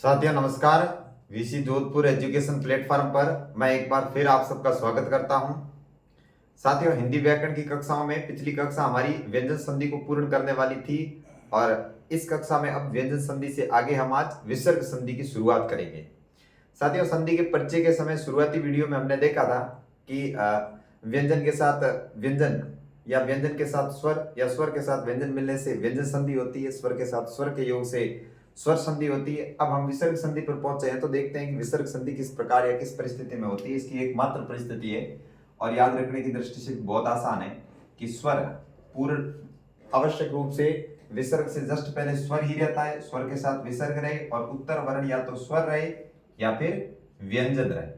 साथियों नमस्कार। VC Jodhpur education platform पर मैं एक बार फिर आप सबका स्वागत करता हूं। साथियों, हिंदी व्याकरण की कक्षाओं में पिछली कक्षा हमारी व्यंजन संधि को पूर्ण करने वाली थी और इस कक्षा में अब व्यंजन संधि से आगे हम आज विसर्ग संधि की शुरुआत करेंगे। साथियों, संधि के परिचय के समय शुरुआती वीडियो में हमने देखा था कि व्यंजन के साथ व्यंजन या व्यंजन के साथ स्वर या स्वर के साथ व्यंजन मिलने से व्यंजन संधि होती है, स्वर के साथ स्वर के योग से स्वर संधि होती है। अब हम विसर्ग संधि पर पहुंचे हैं तो देखते हैं कि विसर्ग संधि किस प्रकार या किस परिस्थिति में होती है। इसकी एकमात्र परिस्थिति है और याद रखने की दृष्टि से बहुत आसान है कि स्वर पूर्ण आवश्यक रूप से विसर्ग से जस्ट पहले स्वर ही रहता है, स्वर के साथ विसर्ग रहे और उत्तर वर्ण या तो स्वर रहे या फिर व्यंजन रहे।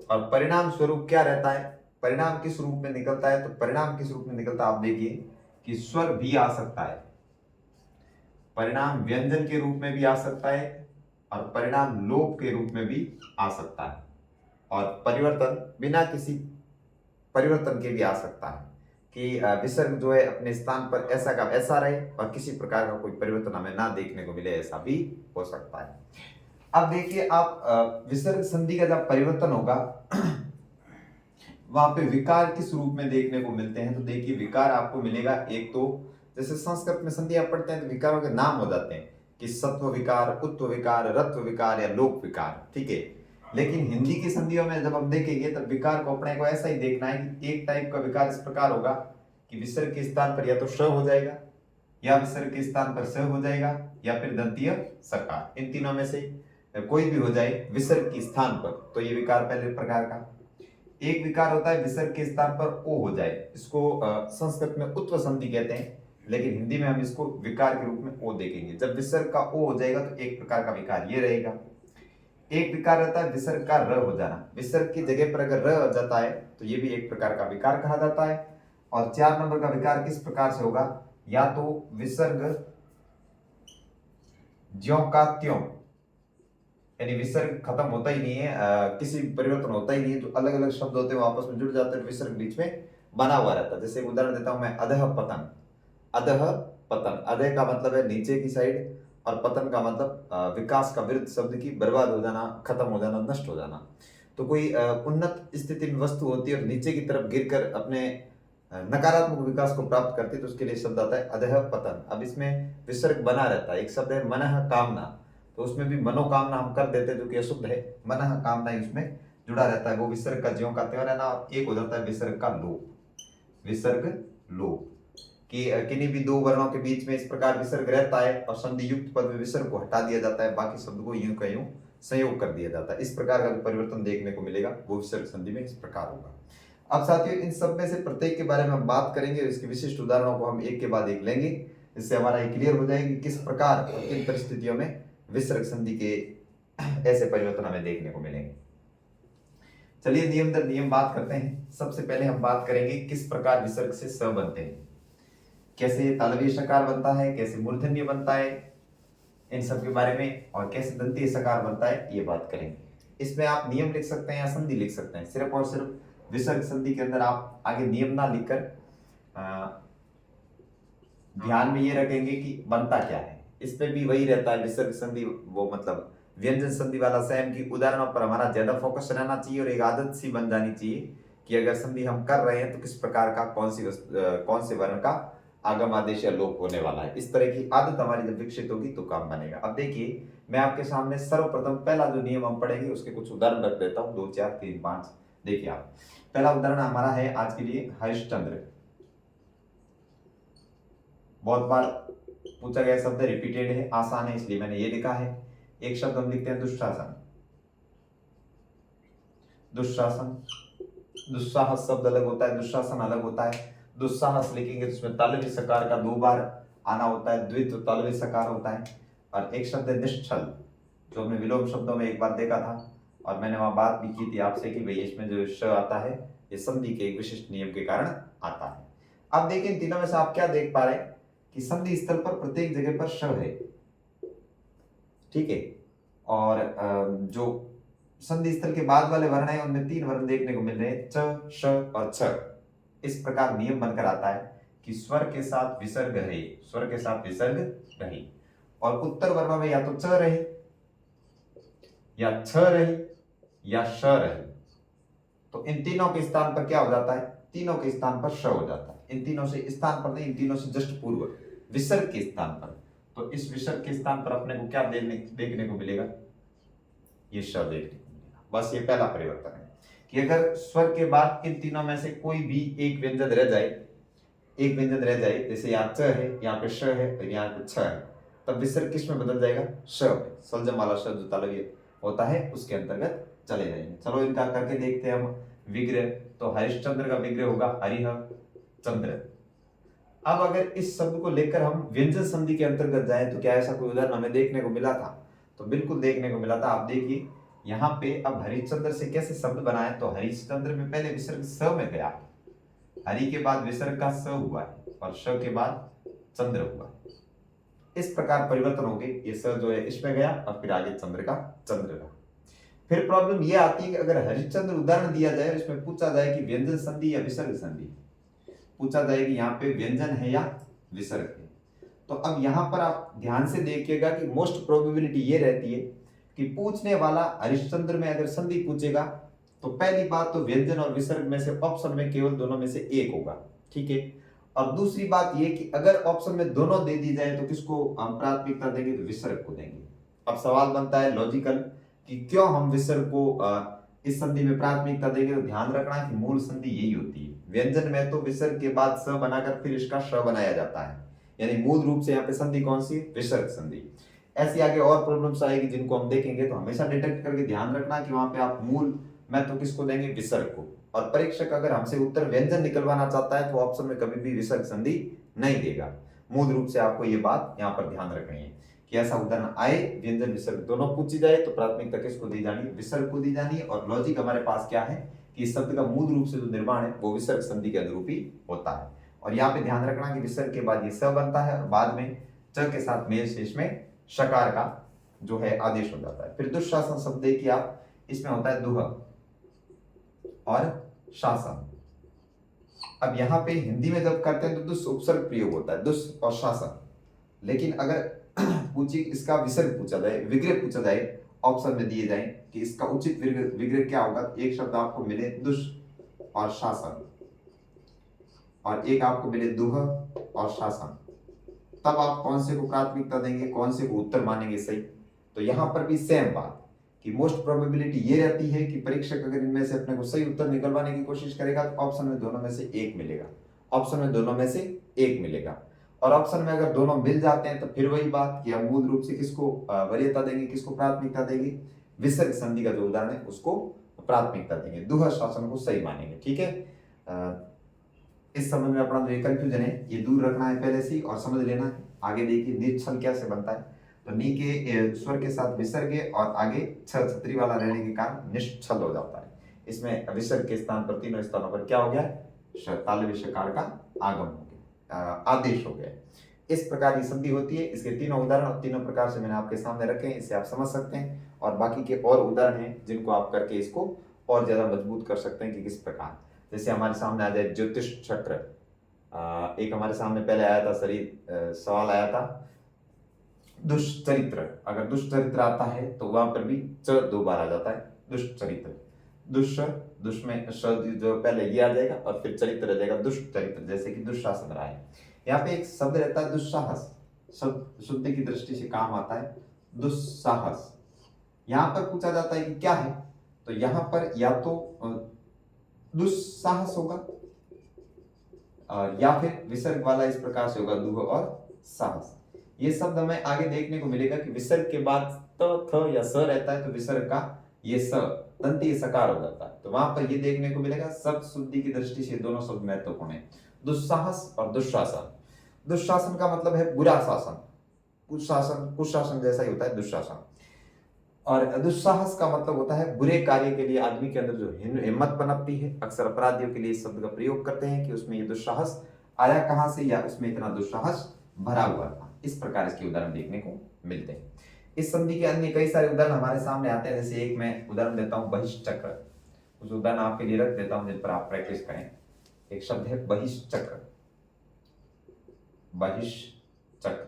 और परिणाम स्वरूप क्या रहता है, परिणाम किस रूप में निकलता है, तो परिणाम किस रूप में निकलता है आप देखिए कि स्वर भी आ सकता है, परिणाम व्यंजन के रूप में भी आ सकता है और परिणाम लोप के रूप में भी आ सकता है और परिवर्तन बिना किसी परिवर्तन के भी आ सकता है कि विसर्ग जो है अपने स्थान पर ऐसा का ऐसा रहे और किसी प्रकार का कोई परिवर्तन हमें ना देखने को मिले, ऐसा भी हो सकता है। अब देखिए आप विसर्ग संधि का जब परिवर्तन होगा वहां पे विकार किस रूप में देखने को मिलते हैं, तो देखिए विकार आपको मिलेगा एक तो जैसे संस्कृत में संधि आप पढ़ते हैं तो विकारों के नाम हो जाते हैं कि सत्व विकार, उत्व विकार, रत्व विकार या लोक विकार, ठीक है। लेकिन हिंदी की संधियों में जब हम देखेंगे तब विकार को अपने को ऐसा ही देखना है कि एक टाइप का विकार इस प्रकार होगा कि विसर्ग के स्थान पर या तो श हो जाएगा या विसर्ग के स्थान पर स हो जाएगा या फिर दंतीय सकार, इन तीनों में से कोई भी हो जाए विसर्ग के स्थान पर, तो ये विकार पहले प्रकार का। एक विकार होता है विसर्ग के स्थान पर ओ हो जाए, इसको संस्कृत में उत्व संधि कहते हैं, लेकिन हिंदी में हम इसको विकार के रूप में ओ देखेंगे। जब विसर्ग का ओ हो जाएगा तो एक प्रकार का विकार ये रहेगा। एक विकार रहता है विसर्ग का र हो जाना, विसर्ग की जगह पर अगर र हो जाता है तो ये भी एक प्रकार का विकार कहा जाता है। और 4 नंबर का विकार किस प्रकार से होगा, या तो विसर्ग ज्यों का त्यों, यानी विसर्ग खत्म होता ही नहीं है, किसी परिवर्तन होता ही नहीं है, जो अलग अलग शब्द होते हैं वो आपस में जुड़ जाते हैं, विसर्ग बीच में बना हुआ रहता है। जैसे एक उदाहरण देता हूं मैं, अधः पतन। अधः पतन, अधः का मतलब है नीचे की साइड और पतन का मतलब विकास का विरुद्ध शब्द की बर्बाद हो जाना, खत्म हो जाना, नष्ट हो जाना। तो कोई उन्नत स्थिति में वस्तु होती है और नीचे की तरफ गिरकर अपने नकारात्मक विकास को प्राप्त करती है तो उसके लिए शब्द आता है अधः पतन। अब इसमें विसर्ग बना रहता है, एक शब्द है मनः कामना, तो उसमें भी मनोकामना हम कर देते हैं जो कि अशुद्ध है, मनः कामना ही उसमें जुड़ा रहता है, वो विसर्ग का ज्यों का त्यों रहना। और एक हो जाता है विसर्ग का लोप, विसर्ग लोप कि किन्हीं भी दो वर्णों के बीच में इस प्रकार विसर्ग रहता है और संधि युक्त पद में विसर्ग को हटा दिया जाता है, बाकी शब्द को यूं का यूं संयोग कर दिया जाता है। इस प्रकार का जो परिवर्तन देखने को मिलेगा वो विसर्ग संधि में इस प्रकार होगा। अब साथियों, इन सब में से प्रत्येक के बारे में हम बात करेंगे, इसके विशिष्ट उदाहरणों को हम एक के बाद एक लेंगे, इससे हमारा ये क्लियर हो जाएगा कि किस प्रकार और किन परिस्थितियों में विसर्ग संधि के ऐसे परिवर्तन हमें देखने को मिलेंगे। चलिए नियम दर नियम बात करते हैं। सबसे पहले हम बात करेंगे किस प्रकार विसर्ग से स बनते हैं, कैसे तालव्य सकार बनता है, कैसे मूर्धन्य बनता है, इन सब के बारे में, और कैसे दंतीय सकार बनता है ये बात करेंगे। इसमें आप नियम लिख सकते हैं या संधि लिख सकते हैं, सिर्फ और सिर्फ विसर्ग संधि के अंदर आप आगे नियम ना लिखकर ध्यान में ये रखेंगे कि बनता क्या है। इसमें भी वही रहता है विसर्ग संधि, वो मतलब व्यंजन संधि वाला सेम की उदाहरणों पर हमारा ज्यादा फोकस रहना चाहिए और एक आदत सी बन जानी चाहिए कि अगर संधि हम कर रहे हैं तो किस प्रकार का कौन से वर्ण का आगम आदेश या लोप होने वाला है। इस तरह की आदत हमारी जब विकसित होगी तो काम बनेगा। अब देखिए मैं आपके सामने सर्वप्रथम पहला जो नियम हम पढ़ेंगे उसके कुछ उदाहरण रख देता हूँ, 2 4 3 5। देखिए आप, पहला उदाहरण हमारा है आज के लिए हरिश्चंद्र। बहुत बार पूछा गया शब्द, रिपीटेड है, आसान है, इसलिए मैंने ये लिखा है। एक शब्द हम लिखते हैं दुशासन। दुशासन, दुस्साहस शब्द अलग होता है, दुशासन अलग होता है। दुस्साहस लिखेंगे तो उसमें तालव्य सकार का 2 बार आना होता है, द्वित्व तालव्य सकार होता है। और एक शब्द है निश्चल, जो हमने विलोम शब्दों में एक बार देखा था और मैंने वहां बात भी की थी आपसे कि भाई इसमें जो श आता है ये संधि के एक विशिष्ट नियम के कारण आता है। अब देखिए इन तीनों में से आप क्या देख पा रहे हैं कि संधि स्थल पर प्रत्येक जगह पर श है, ठीक है। और जो संधि स्थल के बाद वाले वर्ण है उनमें 3 वर्ण देखने को मिल रहे हैं, च, श और छ। इस प्रकार नियम बनकर आता है कि स्वर के साथ विसर्ग रहे, स्वर के साथ विसर्ग रहे। और उत्तर वर्ण में या तो च रहे, या छ रहे, या श रहे। तो इन तीनों के स्थान पर क्या हो जाता है, तीनों के स्थान पर श हो जाता है। इन तीनों से स्थान पर नहीं, इन तीनों से जस्ट पूर्व विसर्ग के स्थान पर। तो इस विसर्ग के स्थान पर अपने को क्या देखने को मिलेगा, ये श देखने को मिलेगा। बस ये पहला परिवर्तन है कि अगर स्वर के बाद इन तीनों में से कोई भी एक व्यंजन रह जाए, एक व्यंजन रह जाए, जैसे यहाँ च है, यहाँ पे श है और यहाँ पे छ है, तब विसर्ग किस में बदल जाएगा, श में। सलजम वाला श जो तालव्य होता है उसके अंतर्गत चले जाएंगे। चलो इनका करके देखते हैं हम विग्रह। तो हरिश्चंद्र का विग्रह होगा हरिह चंद्र। अब अगर इस शब्द को लेकर हम व्यंजन संधि के अंतर्गत जाए तो क्या ऐसा कोई उदाहरण हमें देखने को मिला था, तो बिल्कुल देखने को मिला था। आप देखिए यहाँ पे अब हरिश्चंद्र से कैसे शब्द बनाए, तो हरिश्चंद्र में पहले विसर्ग स में गया, हरि के बाद विसर्ग का स हुआ है और श के बाद चंद्र हुआ। इस प्रकार परिवर्तन हो गए, ये स जो है इसमें गया और फिर आगे चंद्र का चंद्र का। फिर प्रॉब्लम ये आती है कि अगर हरिश्चंद्र उदाहरण दिया जाए, इसमें पूछा जाए कि व्यंजन संधि या विसर्ग संधि, पूछा जाए कि यहाँ पे व्यंजन है या विसर्ग है। तो अब यहाँ पर आप ध्यान से देखिएगा कि मोस्ट प्रोबेबिलिटी ये रहती है कि पूछने वाला हरिश्चंद्र में अगर संधि पूछेगा तो पहली बात तो व्यंजन और विसर्ग में से ऑप्शन में केवल दोनों में से एक होगा, ठीक है। और दूसरी बात ये कि अगर ऑप्शन में दोनों दे दी जाए तो किसको हम प्राथमिकता देंगे, तो विसर्ग को देंगे। अब सवाल बनता है लॉजिकल कि क्यों हम विसर्ग को इस संधि में प्राथमिकता देंगे। तो ध्यान रखना कि मूल संधि यही होती है, व्यंजन में तो विसर्ग के बाद स बनाकर फिर इसका श बनाया जाता है, यानी मूल रूप से यहाँ पे संधि कौन सी, विसर्ग संधि। ऐसी आगे और प्रॉब्लम्स आएगी जिनको हम देखेंगे, तो हमेशा डिटेक्ट करके ध्यान रखना कि वहां पे आप मूल में तो किसको देंगे, विसर्ग को। और परीक्षक अगर हमसे उत्तर व्यंजन निकलवाना चाहता है तो ऑप्शन में कभी भी विसर्ग संधि नहीं देगा। मूल रूप से आपको ये बात यहाँ पर ध्यान रखनी है कि ऐसा उदाहरण आए व्यंजन विसर्ग दोनों पूछी जाए तो प्राथमिकता किसको दी जानी, विसर्ग को दी जानी। और लॉजिक हमारे पास क्या है कि इस शब्द का मूल रूप से जो निर्माण है वो विसर्ग संधि के अनुरूप ही होता है। और यहाँ पे ध्यान रखना कि विसर्ग के बाद ये स बनता है और बाद में च के साथ मेल शेष में शकार का जो है आदेश हो जाता है। फिर दुशासन शब्द देखिए आप, इसमें होता है दुह और शासन। अब यहाँ पे हिंदी में जब करते हैं तो दुष् उपसर्ग प्रयोग होता है, दुष् और शासन। लेकिन अगर पूछी इसका विसर्ग पूछा जाए, विग्रह पूछा जाए, ऑप्शन में दिए जाए कि इसका उचित विग्रह क्या होगा, एक शब्द आपको मिले दुष् और शासन और एक आपको मिले दुह और शासन, तब आप कौन से को प्राथमिकता देंगे, कौन से को उत्तर मानेंगे सही। तो यहाँ पर भी सेम बात कि मोस्ट प्रोबेबिलिटी ये रहती है कि परीक्षक अगर इनमें से अपने को सही उत्तर निकलवाने की कोशिश करेगा तो ऑप्शन में दोनों में से एक मिलेगा, ऑप्शन में दोनों में से एक मिलेगा। और ऑप्शन में अगर दोनों मिल जाते हैं तो फिर वही बात कि हम मूल रूप से किसको वरीयता देंगे, किसको प्राथमिकता देंगे, विसर्ग संधि का जो उदाहरण है उसको प्राथमिकता देंगे, दुह शासन को सही मानेंगे, ठीक है। इस संबंध में अपना जो ये कंफ्यूजन है ये दूर रखना है पहले से और समझ लेना है। आगे देखिए निश्चल कैसे बनता है, तो नी के स्वर के साथ विसर्ग और आगे छल छतरी वाला रहने के कारण निश्चल हो जाता है। इसमें विसर्ग के स्थान पर तीनों स्थानों पर क्या हो गया, तालव्य शकार का आगम हो गया, आदेश हो गया। इस प्रकार की संधि होती है। इसके तीनों उदाहरण तीनों प्रकार से मैंने आपके सामने रखे हैं, इससे आप समझ सकते हैं। और बाकी के और उदाहरण हैं जिनको आप करके इसको और ज्यादा मजबूत कर सकते हैं कि किस प्रकार। जैसे हमारे सामने आ जाए ज्योतिष चक्र, एक हमारे सामने पहले आया था सवाल आया था दुष्चरित्र। अगर दुष्चरित्र आता है तो वहां पर भी च दो बार आ जाता है, दुष्चरित्र। दुष् में जो पहले ये आ जाएगा और फिर चरित्र रह जाएगा दुष्चरित्र, जैसे कि दुशासन रहा है। यहाँ पे एक शब्द रहता है दुस्साहस, शब्द शुद्ध की दृष्टि से काम आता है दुस्साहस। यहाँ पर पूछा जाता है कि क्या है, तो यहाँ पर या तो दुस्साहस होगा या फिर विसर्ग वाला इस प्रकार से होगा दुह और साहस। ये शब्द हमें आगे देखने को मिलेगा कि विसर्ग के बाद त थ या स रहता है तो विसर्ग का ये स दंतीय सकार हो जाता है। तो वहां पर ये देखने को मिलेगा शब्द शुद्धि की दृष्टि से दोनों शब्द महत्वपूर्ण है, दुस्साहस और दुशासन। दुशासन का मतलब है बुरा शासन, कुशासन जैसा ही होता है दुशासन। और दुस्साहस का मतलब होता है बुरे कार्य के लिए आदमी के अंदर जो हिम्मत पनपती है। अक्सर अपराधियों के लिए इस शब्द का प्रयोग करते हैं कि उसमें ये दुस्साहस आया कहां से या उसमें इतना दुस्साहस भरा हुआ था। इस प्रकार इसके उदाहरण देखने को मिलते हैं। इस संधि के अन्य कई सारे उदाहरण हमारे सामने आते हैं। जैसे एक मैं उदाहरण देता हूं बहिश्चक्र, उस उदाहरण आपके लिए रख देता हूं जिन पर आप प्रैक्टिस करें। एक शब्द है बहिश्चक्र, बहिश्चक्र,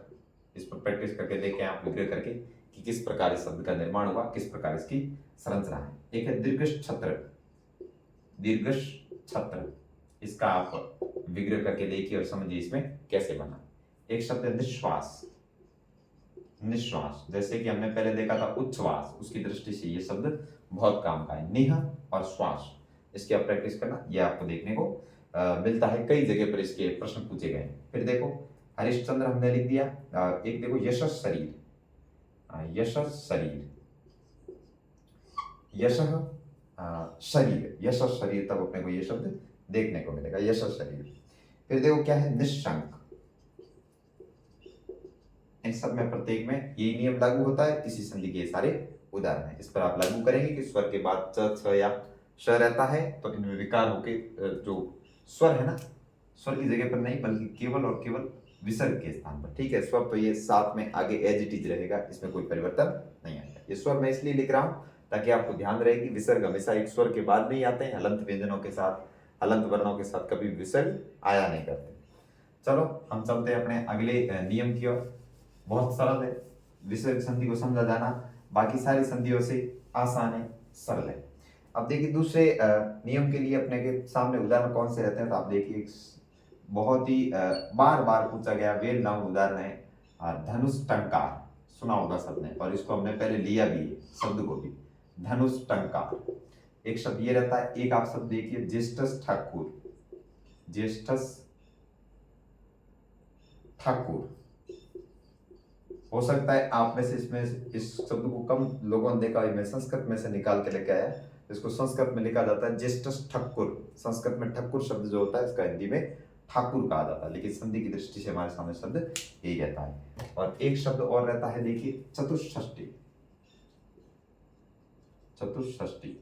इस पर प्रैक्टिस करके देखें आप विग्रह करके कि किस प्रकार इस शब्द का निर्माण हुआ, किस प्रकार इसकी संरचना है। एक है दीर्घश छत्र, दीर्घश छत्र, इसका आप विग्रह करके देखिए और समझिए इसमें कैसे बना। एक शब्द है निश्वास, निश्वास, जैसे कि हमने पहले देखा था उच्छ्वास, उसकी दृष्टि से ये शब्द बहुत काम का है। निह और श्वास, इसकी आप प्रैक्टिस करना, ये आपको देखने को मिलता है, कई जगह पर इसके प्रश्न पूछे गए हैं। फिर देखो हरिश्चंद्र हमने लिख दिया। एक देखो यशस शरीर, यशस शरीर, यशः शरीर, यशस शरीर, तब अपने को ये शब्द देखने को मिलेगा, यशस शरीर। फिर देखो क्या है निशंक, इन सब में प्रत्येक में यही नियम लागू होता है, किसी संधि के सारे उदाहरण है। इस पर आप लागू करेंगे कि स्वर के बाद च, छ या श रहता है तो इनमें विकार होके जो स्वर है ना, स्वर की जगह पर नहीं बल्कि केवल और केवल विसर्ग के स्थान पर, ठीक है। स्वर तो ये साथ में आगे एज इट इज रहेगा, इसमें कोई परिवर्तन नहीं आएगा। ये स्वर मैं इसलिए लिख रहा हूं ताकि आपको ध्यान रहे कि विसर्ग हमेशा एक स्वर के बाद नहीं आते हैं, हलंत व्यंजनों के साथ, हलंत वर्णों के साथ कभी विसर्ग आया नहीं करते। चलो हम चलते हैं अपने अगले नियम की ओर। बहुत सरल है, विसर्ग संधि को समझा जाना बाकी सारी संधियों से आसान है, सरल है। अब देखिए दूसरे नियम के लिए अपने के सामने उदाहरण कौन से रहते हैं, तो आप देखिए बहुत ही बार बार पूछा गया वेल नाउन उदाहरण है धनुष टंकार, सुना होगा सबने, और इसको हमने पहले लिया भी शब्द को भी, धनुष टंकार। एक शब्द ये रहता है, एक आप शब्द देखिए ज्येष्ठस ठाकुर, ज्येष्ठस ठाकुर। हो सकता है आप में से इसमें इस शब्द को कम लोगों ने देखा, मैं संस्कृत में से निकाल के लेके आया। इसको संस्कृत में लिखा जाता है ज्येष्ठस ठाकुर। संस्कृत में ठाकुर शब्द जो होता है इसका हिंदी में ठाकुर कहा जाता है, लेकिन संधि की दृष्टि से हमारे सामने शब्द यही रहता है। और एक शब्द और रहता है, देखिए चतुष्षष्टि, चतुष्षष्टि।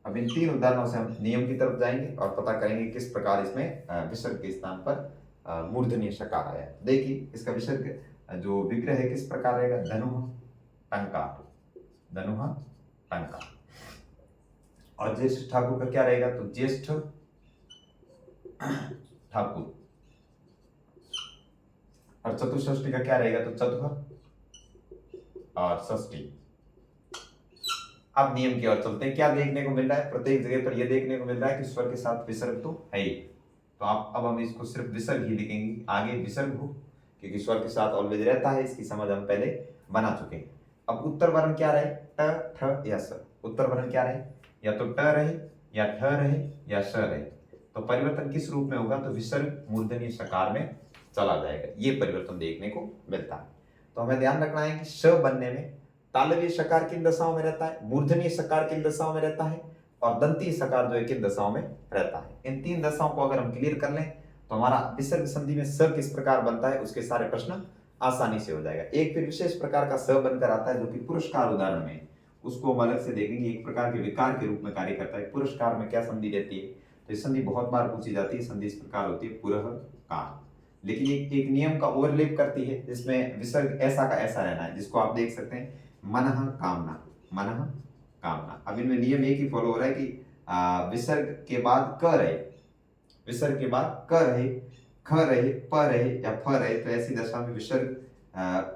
अब इन तीन उदाहरणों से हम नियम की तरफ जाएंगे और पता करेंगे किस प्रकार इसमें विसर्ग के स्थान पर मूर्धन्य शकार आया। देखिए इसका विसर्ग जो विग्रह है किस प्रकार रहेगा, धनुः टंकार, धनुः टंकार। और ज्येष्ठ ठाकुर का क्या रहेगा, तो ज्येष्ठ ठाकुर। और चतुष्षष्टि का क्या रहेगा, तो चतुः और षष्टि। अब नियम की ओर चलते हैं। क्या देखने को मिल रहा है, प्रत्येक जगह पर यह देखने को मिल रहा है कि स्वर के साथ विसर्ग तो है ही, तो आप अब हम इसको सिर्फ विसर्ग ही लिखेंगे, आगे विसर्ग हो, क्योंकि स्वर के साथ ऑलवेज रहता है, इसकी समझ हम पहले बना चुके हैं। अब उत्तर वर्ण क्या रहे, ट ठ या स। उत्तर वर्ण क्या रहे, या तो ट रहे या ठ रहे या श रहे। तो परिवर्तन किस रूप में होगा, तो विसर्ग मूर्धन्य शकार में चला जाएगा, ये परिवर्तन देखने को मिलता है। तो हमें ध्यान रखना है कि श बनने में तालव्य शकार किन दशाओं में रहता है, मूर्धन्य शकार किन दशाओं में रहता है, और दंतीय शकार जो है किन दशाओं में रहता है। इन तीन दशाओं को अगर हम क्लियर कर लें तो हमारा विसर्ग संधि में स किस प्रकार बनता है उसके सारे प्रश्न आसानी से हो जाएगा। एक फिर विशेष प्रकार का स बनकर आता है जो कि पुरस्कार उदाहरण में, उसको हम अलग से देखेंगे, एक प्रकार के विकार के रूप में कार्य करता है। पुरस्कार में क्या संधि रहती है, तो ये संधि बहुत बार पूछी जाती है, संधि इस प्रकार होती है पुरस्कार, लेकिन एक नियम का ओवरलेप करती है जिसमें विसर्ग ऐसा का ऐसा रहना है, जिसको आप देख सकते हैं मनः कामना, मनः कामना। अब इनमें नियम एक ही फॉलो हो रहा है कि विसर्ग के बाद क रहे, विसर्ग के बाद क रहे, ख रहे, प रहे या फ रहे, तो ऐसी दशा में विसर्ग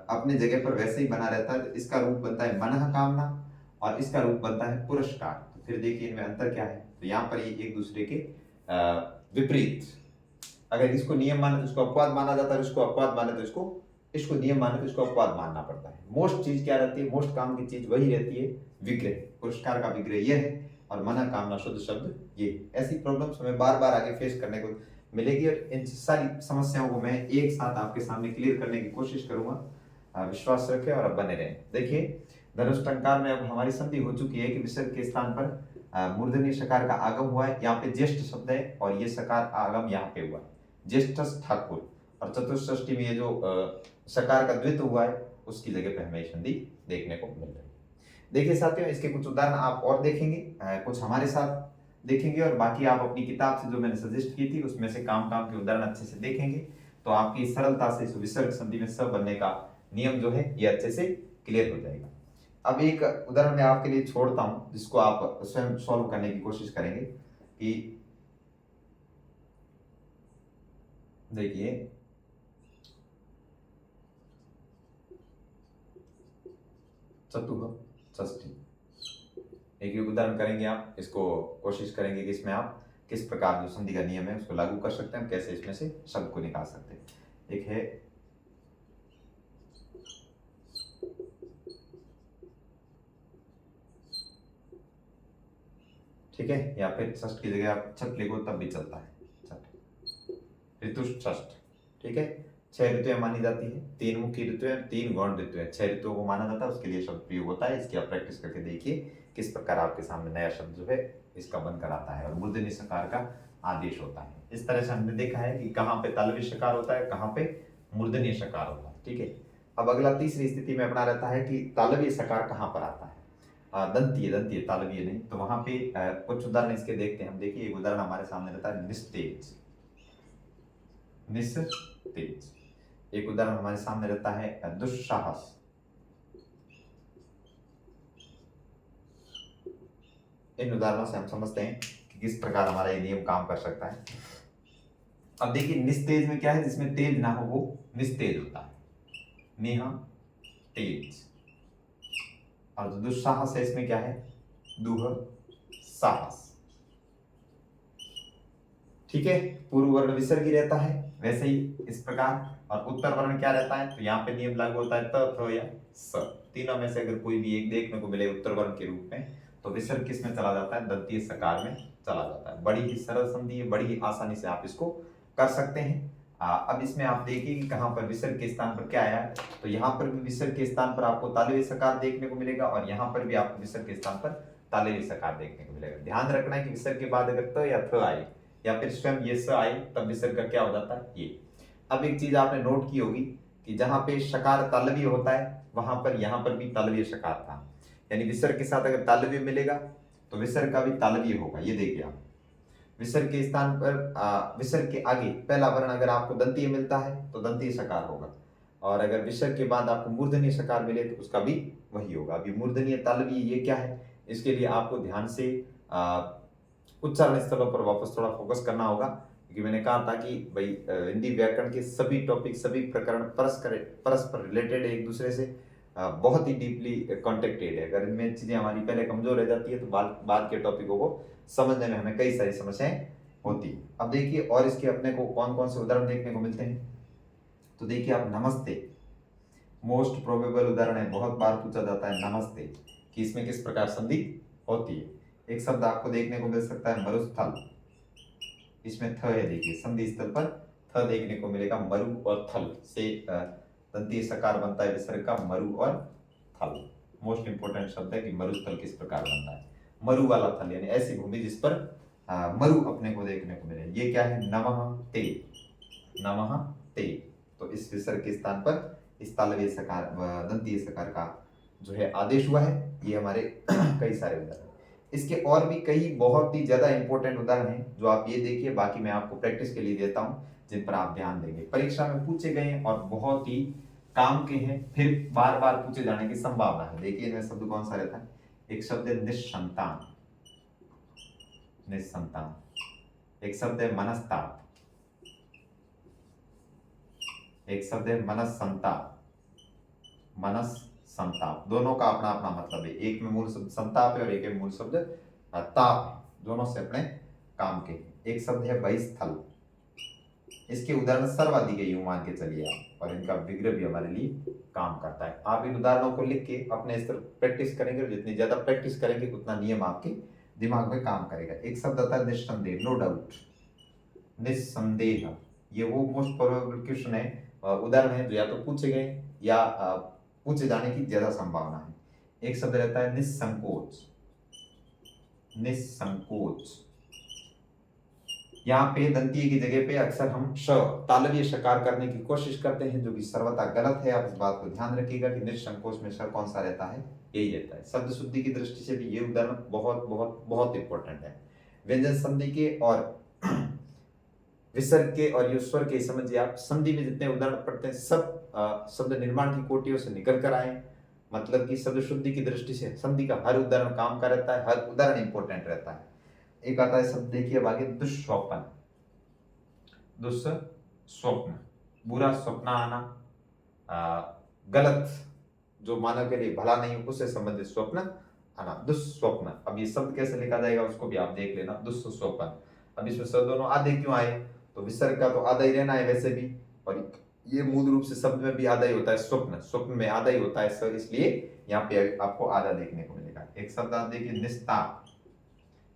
अपने जगह पर वैसे ही बना रहता है। तो इसका रूप बनता है मनः कामना और इसका रूप बनता है पुरस्कार। तो फिर देखिए इनमें अंतर क्या है, तो यहाँ पर ये एक दूसरे के विपरीत, अगर इसको नियम माने तो इसको अपवाद माना जाता है, इसको अपवाद माने तो इसको नियम माने तो इसको अपवाद मानना पड़ता है। मोस्ट चीज क्या रहती है, मोस्ट काम की चीज वही रहती है विग्रह। पुरस्कार का विग्रह यह है और मनः कामना शुद्ध शब्द ये। ऐसी प्रॉब्लम्स हमें बार बार आगे फेस करने को मिलेगी और इन सारी समस्याओं को मैं एक साथ आपके सामने क्लियर करने की कोशिश करूंगा। विश्वास रखें और अब बने रहें। देखिए धनुष टंकार में अब हमारी संधि हो चुकी है कि विसर्ग के स्थान पर मूर्धन्य शकार का आगम हुआ है। यहाँ पे ज्येष्ठ शब्द है और ये शकार आगम यहाँ पे हुआ, ज्येष्ठस ठाकुर। और चतुष्षष्टि में ये जो शकार का द्वित्व हुआ है उसकी जगह पे हमें संधि देखने को मिल रही है। देखिए साथियों इसके कुछ उदाहरण आप और देखेंगे, कुछ हमारे साथ देखेंगे और बाकी आप अपनी किताब से जो मैंने सजेस्ट की थी उसमें से काम के उदाहरण अच्छे से देखेंगे, तो आपकी सरलता से इस विसर्ग संधि में स बनने का नियम जो है ये अच्छे से क्लियर हो जाएगा। अब एक उदाहरण मैं आपके लिए छोड़ता हूं जिसको आप स्वयं सॉल्व करने की कोशिश करेंगे कि देखिए चतुः षष्ठी। एक एक उदाहरण करेंगे, आप इसको कोशिश करेंगे कि इसमें आप किस प्रकार जो संधि का नियम है उसको लागू कर सकते हैं, कैसे इसमें से शब्द को निकाल सकते हैं। एक है ठीक है, या फिर षष्ठ की जगह आप छठ लिखो तब भी चलता है, छठ। ऋतु षष्ठ, ठीक है। 6 ऋतुएं मानी जाती है, 3 मुख्य ऋतुएं, 3 गौण ऋतुएं, 6 ऋतुओं को माना जाता है, उसके लिए शब्द प्रयोग होता है। इसकी आप प्रैक्टिस करके देखिए किस प्रकार आपके सामने नया शब्द जो है इसका बनकर आता है और मूर्धन्य सकार का आदेश होता है। इस तरह से हमने देखा है कि कहाँ पे तालव्य सकार होता है, कहाँ पे मूर्धन्य सकार होता है, ठीक है। अब अगला तीसरी स्थिति में अपना रहता है कि तालव्य सकार कहाँ पर आता है, दंतीय, दंतीय, तालव्य नहीं। तो वहां पे कुछ उदाहरण इसके देखते हैं हम। देखिए एक उदाहरण हमारे सामने रहता है निस्तेज, निस्तेज। एक उदाहरण हमारे सामने रहता है दुस्साहस, इन उदाहरणों से हम समझते हैं कि किस प्रकार हमारा ये नियम काम कर सकता है। अब देखिए निस्तेज में क्या है, जिसमें तेज ना हो वो निस्तेज होता है, नेहा तेज। और जो दुस्साहस है इसमें क्या है, दुह साहस, ठीक है। पूर्व वर्ण विसर्गी रहता है वैसे ही इस प्रकार, और उत्तर वर्ण क्या रहता है, तो यहाँ पे नियम लागू होता है त, थ या स। तीनों में से अगर कोई भी एक देखने को मिले उत्तर वर्ण के रूप में, तो विसर्ग किस में चला जाता है, दंतीय सकार में चला जाता है। बड़ी ही सरल संधि है, बड़ी ही आसानी से आप इसको कर सकते हैं। अब इसमें आप देखिए कि कहां पर विसर्ग के स्थान पर क्या आया है, तो यहाँ पर भी विसर्ग के स्थान पर आपको तालव्य सकार देखने को मिलेगा, और यहाँ पर भी आपको विसर्ग के स्थान पर तालव्य सकार देखने को मिलेगा। ध्यान रखना है कि विसर्ग के बाद अगर त या थ आए या फिर स्वयं ये स आए, तब विसर्ग का क्या हो जाता है, ये। अब एक चीज आपने नोट की होगी कि जहां पे शकार तालव्य होता है वहां पर यहाँ पर भी तालव्य शकार था, यानी विसर्ग के साथ अगर तालव्य मिलेगा तो विसर्ग का भी तालव्य होगा। ये देखिए आप, विसर्ग के स्थान पर विसर्ग के आगे पहला वर्ण अगर आपको दंतीय मिलता है तो दंतीय सकार होगा, और अगर विसर्ग के बाद आपको मूर्धन्य सकार मिले तो उसका भी वही होगा। अभी मूर्धन्य तालव्य ये क्या है, इसके लिए आपको ध्यान से उच्चारण स्थलों पर वापस थोड़ा फोकस करना होगा, क्योंकि मैंने कहा था कि भाई हिंदी व्याकरण के सभी टॉपिक, सभी प्रकरण परस्पर रिलेटेड है एक दूसरे से, बहुत ही डीपली कॉन्टेक्टेड है। अगर इनमें चीजें हमारी पहले कमजोर रह जाती है तो बाद के टॉपिकों को समझने में हमें कई सारी समस्याएं होती है। अब देखिए और इसके अपने को कौन कौन से उदाहरण देखने को मिलते हैं, तो देखिए आप नमस्ते, मोस्ट प्रोबेबल उदाहरण है, बहुत बार पूछा जाता है नमस्ते कि इसमें किस प्रकार संधि होती है। एक शब्द आपको देखने को मिल सकता है मरुस्थल, इसमें थ है, देखिए संधि स्थल पर थ देखने को मिलेगा। मरु और थल से दंतीय सकार बनता है विसर्ग का, मरु और थल। मोस्ट इंपोर्टेंट शब्द है कि मरुस्थल किस प्रकार बनता है, मरु वाला थल, यानी ऐसी भूमि जिस पर मरु अपने को देखने को मिले। ये क्या है, नमः ते, नमः ते। तो इस विसर्ग के स्थान पर इस तालव्य सकार दंतीय सकार का जो है आदेश हुआ है। ये हमारे कई सारे उदाहरण, इसके और भी कई बहुत ही ज्यादा इंपॉर्टेंट उदाहरण हैं जो आप ये देखिए, बाकी मैं आपको प्रैक्टिस के लिए देता हूं जिन पर आप ध्यान देंगे। परीक्षा में पूछे गए हैं और बहुत ही काम के हैं, फिर बार बार पूछे जाने की संभावना है। देखिए इनमें शब्द कौन सा रहता है, एक शब्द है निस्संतान, निस्संतान। एक शब्द है मनस्ताप, एक शब्द है मनस्संताप, मनस संताप। दोनों का अपना अपना मतलब है, एक में मूल शब्द संताप है और एक में मूल शब्द ताप है, दोनों से अपने काम के। एक शब्द है बहिस्थल, इसके उदाहरण सर्वाधिक है यूं मान के चलिए आप, और इनका विग्रह भी हमारे लिए काम करता है। आप इन उदाहरणों को लिख के अपने स्तर प्रैक्टिस करेंगे, और जितनी ज्यादा प्रैक्टिस करेंगे उतना नियम आपके दिमाग में काम करेगा। एक शब्द आता है निस्संदेह, नो डाउट, निस्संदेह। ये वो मोस्ट प्रोबेबल क्वेश्चन है, उदाहरण है जो या तो पूछे गए या पूछे जाने की ज्यादा संभावना है। एक शब्द रहता है निस्संकोच, निस्संकोच। यहाँ पे दंतीय की जगह पे अक्सर हम श तालव्य शकार करने की कोशिश करते हैं, जो कि सर्वथा गलत है। आप इस बात को ध्यान रखिएगा कि निस्संकोच में श कौन सा रहता है, यही रहता है। शब्द शुद्धि की दृष्टि से भी ये उदाहरण बहुत बहुत बहुत इंपॉर्टेंट है। व्यंजन संधि के और विसर्ग के और यो स्वर के समझिए आप, संधि में जितने उदाहरण पढ़ते हैं सब शब्द निर्माण की कोटियों से निकल कर आए, मतलब कि शब्द शुद्धि की दृष्टि से संधि का हर उदाहरण काम का रहता है, हर उदाहरण इंपॉर्टेंट रहता है। एक आता है शब्द देखिए आगे, दुष्स्वप्न, दुष्स्वप्न, बुरा स्वप्न आना, गलत जो मानव के लिए भला नहीं हो उससे संबंधित स्वप्न आना, दुस्वप्न। अब ये शब्द कैसे लिखा जाएगा उसको भी आप देख लेना, दुस्वप्न। अब इसमें सब दोनों आधे क्यों आए, तो विसर्ग का तो आधा ही रहना है वैसे भी, और ये मूल रूप से शब्द में भी आधा ही होता है, स्वप्न स्वप्न में आधा ही होता है सर, इसलिए यहाँ पे आपको आधा देखने को मिलेगा। एक शब्द आप देखिए निस्तार।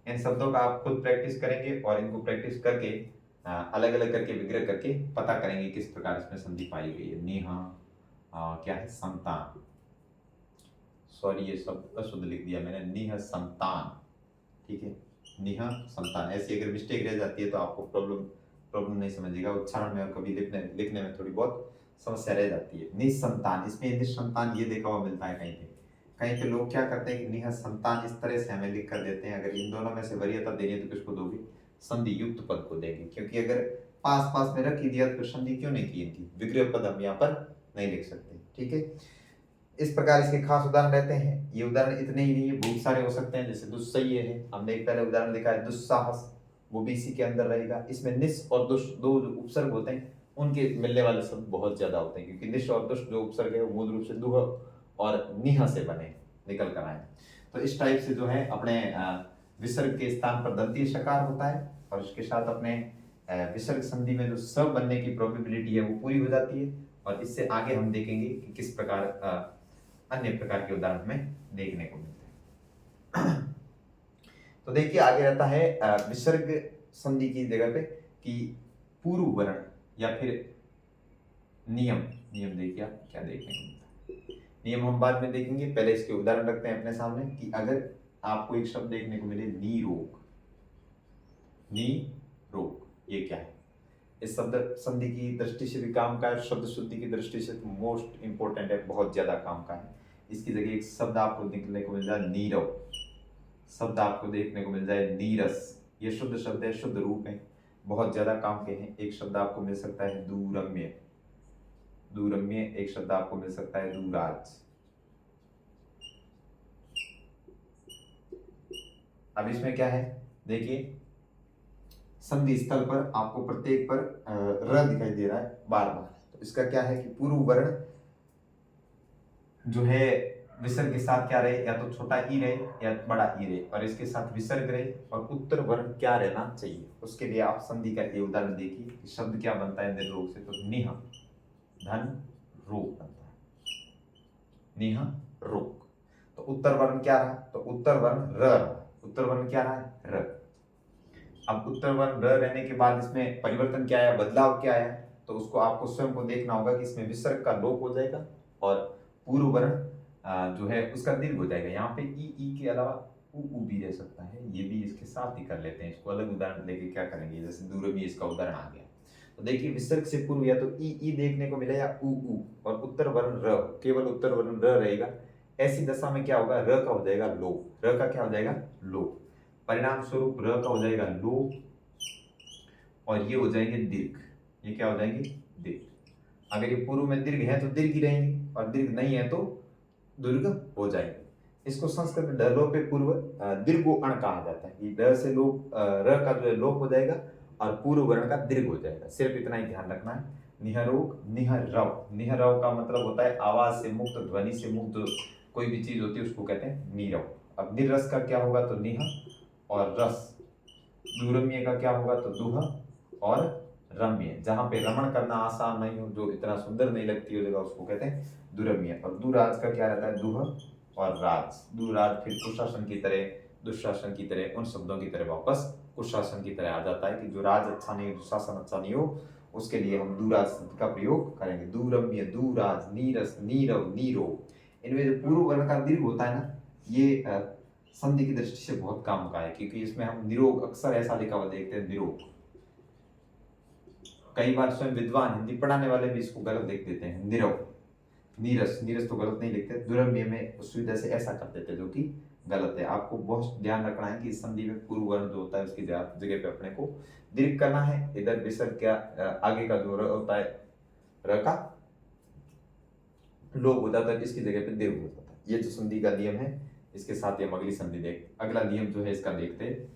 इन शब्दों का आप खुद प्रैक्टिस करेंगे और इनको प्रैक्टिस करके अलग अलग करके विग्रह करके पता करेंगे किस प्रकार इसमें संधि पाई गई है। नेहा क्या है, संतान, सॉरी ये शब्द अशुद्ध लिख दिया मैंने, निह संतान, ठीक है, निह संतान। ऐसी अगर मिस्टेक रह जाती है तो आपको प्रॉब्लम नहीं समझिएगा, उच्चारण में और कभी लिखने में थोड़ी बहुत समस्या रह जाती है। निसंतान, इसमें निसंतान ये देखा हुआ मिलता है कहीं पे लोग क्या करते हैं कि निह संतान इस तरह से हमें लिख कर देते हैं। अगर इन दोनों में से वरीयता देनी है तो किसको दोगे, संधि युक्त पद को देंगे, क्योंकि अगर पास पास में रख ही दिया तो संधि क्यों नहीं की इनकी, विग्रह पद हम यहाँ पर नहीं लिख सकते, ठीक है। इस प्रकार इसके खास उदाहरण रहते हैं। ये उदाहरण इतने ही नहीं है, बहुत सारे हो सकते हैं, जैसे दुस्सह्य है, हमने एक पहले उदाहरण देखा है, दुस्साहस, वो भी इसी के अंदर रहेगा। इसमें निस और दुष दो जो उपसर्ग होते हैं उनके मिलने वाले शब्द बहुत ज्यादा होते हैं, क्योंकि निश और दुष जो उपसर्ग है वो मूल रूप से दुह और निह से बने निकल कर आए। तो इस टाइप से जो है अपने विसर्ग के स्थान पर दंतीय शकार होता है, और इसके साथ अपने विसर्ग संधि में जो स बनने की प्रोबेबिलिटी है वो पूरी हो जाती है। और इससे आगे हम देखेंगे कि किस प्रकार अन्य प्रकार के उदाहरण में देखने को मिलते हैं। तो देखिए आगे रहता है विसर्ग संधि की जगह पे कि पूर्व वर्ण या फिर नियम। नियम देखिए आप क्या देखने को मिलता है, नियम हम बाद में देखेंगे, पहले इसके उदाहरण रखते हैं अपने सामने कि अगर आपको एक शब्द देखने को मिले नीरोग, नीरोग ये क्या है, इस शब्द संधि की दृष्टि से भी काम का है, शब्द शुद्धि की दृष्टि से तो मोस्ट इंपोर्टेंट है, बहुत ज्यादा काम का है। इसकी जगह एक शब्द आपको देखने को मिल जाए नीरव, शब्द आपको देखने को मिल जाए नीरस, ये शुद्ध शब्द है, शुद्ध रूप है, बहुत ज्यादा काम के हैं। एक शब्द आपको मिल सकता है दूरम्य, दूरम्य, एक शब्द आपको मिल सकता है दूराज। अब इसमें क्या है देखिए, संधि स्थल पर आपको प्रत्येक पर र दिखाई दे रहा है बार बार, तो इसका क्या है कि पूर्व वर्ण जो है विसर्ग के साथ क्या रहे, या तो छोटा ई रहे या बड़ा ई रहे, और इसके साथ विसर्ग रहे, और उत्तर वर्ण क्या रहना चाहिए। उसके लिए आप संधि का ये उदाहरण देखिए कि शब्द क्या बनता है निर्रोग से, तो निह धन रोग बनता है, निह रोग। तो उत्तर वर्ण क्या रहा, तो उत्तर वर्ण र रहा, उत्तर वर्ण क्या रहा है र। अब उत्तर वर्ण र रहने के बाद इसमें परिवर्तन क्या आया, बदलाव क्या आया, तो उसको आपको स्वयं को देखना होगा कि इसमें विसर्ग का लोप हो जाएगा और पूर्व वर्ण जो है उसका दीर्घ हो जाएगा। यहाँ पे ई के अलावा उ भी रह सकता है, ये भी इसके साथ ही कर लेते हैं, इसको अलग उदाहरण लेके क्या करेंगे, जैसे दूर भी इसका उदाहरण आ गया। तो देखिए विसर्ग से पूर्व या तो ई देखने को मिले या उ, और उत्तर वर्ण र, केवल उत्तर वर्ण र रहेगा। ऐसी दशा में क्या होगा, र का हो जाएगा लोप, र का क्या हो जाएगा लोप, परिणाम स्वरूप र का हो जाएगा लोप, और ये हो जाएंगे दीर्घ, ये क्या हो जाएंगे दीर्घ। अगर ये पूर्व में दीर्घ है तो दीर्घ ही रहेंगे, और दीर्घ नहीं है तो दीर्घ हो जाएंगे। इसको संस्कृत में ढ लोपे पूर्व दीर्घो अण कहा जाता है। ये ढ से लोप र का जो है लोप हो जाएगा और पूर्व वर्ण का दीर्घ हो जाएगा, सिर्फ इतना ही ध्यान रखना है। निहरोग निहरव, निहरव का मतलब होता है आवाज से मुक्त, ध्वनि से मुक्त जो कोई भी चीज होती है उसको कहते हैं नीरव। अब निरस का क्या होगा, तो निह और रस। दूरम्य का क्या होगा, तो दुह और रम्य, जहां पे रमण करना आसान नहीं हो, जो इतना सुंदर नहीं लगती हो जगह उसको कहते हैं दुरम्य। और दुराज का क्या रहता है, दुह और राज। दुराज फिर कुशासन की तरह, दुशासन की तरह, उन शब्दों की तरह वापस कुशासन की तरह आ जाता है कि जो राज अच्छा नहीं हो, जो शासन अच्छा नहीं हो, उसके लिए हम दुराज शब्द का प्रयोग करेंगे। दुरम्य, दुराज, नीरस, नीरव, नीरो, इनमें जो पूर्व वर्ण का दीर्घ होता है ना, ये संधि की दृष्टि से बहुत काम का है, क्योंकि इसमें हम निरोग, अक्सर ऐसा लिखा हुआ देखते हैं निरोग। कई बार स्वयं विद्वान हिंदी पढ़ाने वाले भी इसको गलत लिख देते हैं, निरव। नीरस, नीरस तो गलत नहीं लिखते, दुरम्य में उस सुविधा से ऐसा कर देते जो कि गलत है। आपको बहुत ध्यान रखना है कि इस संधि में पूर्व वर्ण जो होता है उसकी जगह पे अपने को दीर्घ करना है। इधर विसर्ग क्या आगे का जो र होता है, र का लोप हो जाता है, इसकी जगह पे दीर्घ हो जाता है। ये जो संधि का नियम है, इसके साथ ही हम अगली संधि अगला नियम जो है इसका देखते हैं।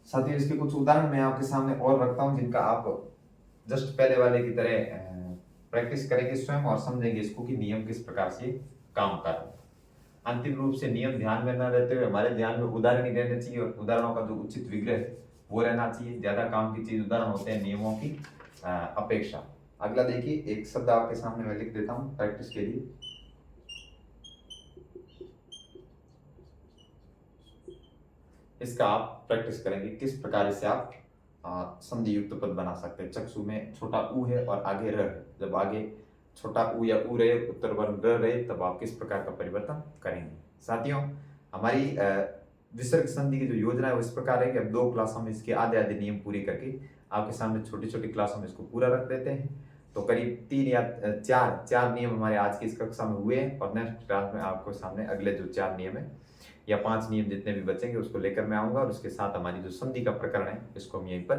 साथियों इसके कुछ उदाहरण मैं आपके सामने और रखता हूं, जिनका आप जस्ट पहले वाले की तरह प्रैक्टिस करेंगे स्वयं और समझेंगे इसको कि नियम किस प्रकार से काम कर रहा हूँ। अंतिम रूप से नियम ध्यान में न रहते हुए हमारे ध्यान में उदाहरण ही रहने चाहिए, और उदाहरणों का जो उचित विग्रह वो रहना चाहिए। ज्यादा काम की चीज उदाहरण होते हैं नियमों की अपेक्षा। अगला देखिए, एक शब्द आपके सामने मैं लिख देता हूँ प्रैक्टिस के लिए। इसका आप प्रैक्टिस करेंगे किस प्रकार से आप संधि युक्त पद बना सकते हैं। चक्षु में छोटा ऊ है और आगे र है, जब आगे छोटा ऊ या ऊ रहे, उत्तर वर्ण र रहे, तब आप किस प्रकार का परिवर्तन करेंगे। साथियों, हमारी विसर्ग संधि की जो योजना है वो इस प्रकार है कि अब 2 क्लासों में इसके आधे आधे नियम पूरी करके आपके सामने छोटी छोटी क्लासों में इसको पूरा रख देते हैं। तो करीब 3 या 4 नियम हमारे आज की इस कक्षा में हुए हैं, और नेक्स्ट क्लास में आपको सामने अगले जो 4 नियम है या 5 नियम जितने भी बचेंगे उसको लेकर मैं आऊंगा, और उसके साथ हमारी जो संधि का प्रकरण है इसको हम यहीं पर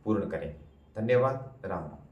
पूर्ण करेंगे। धन्यवाद। राम राम।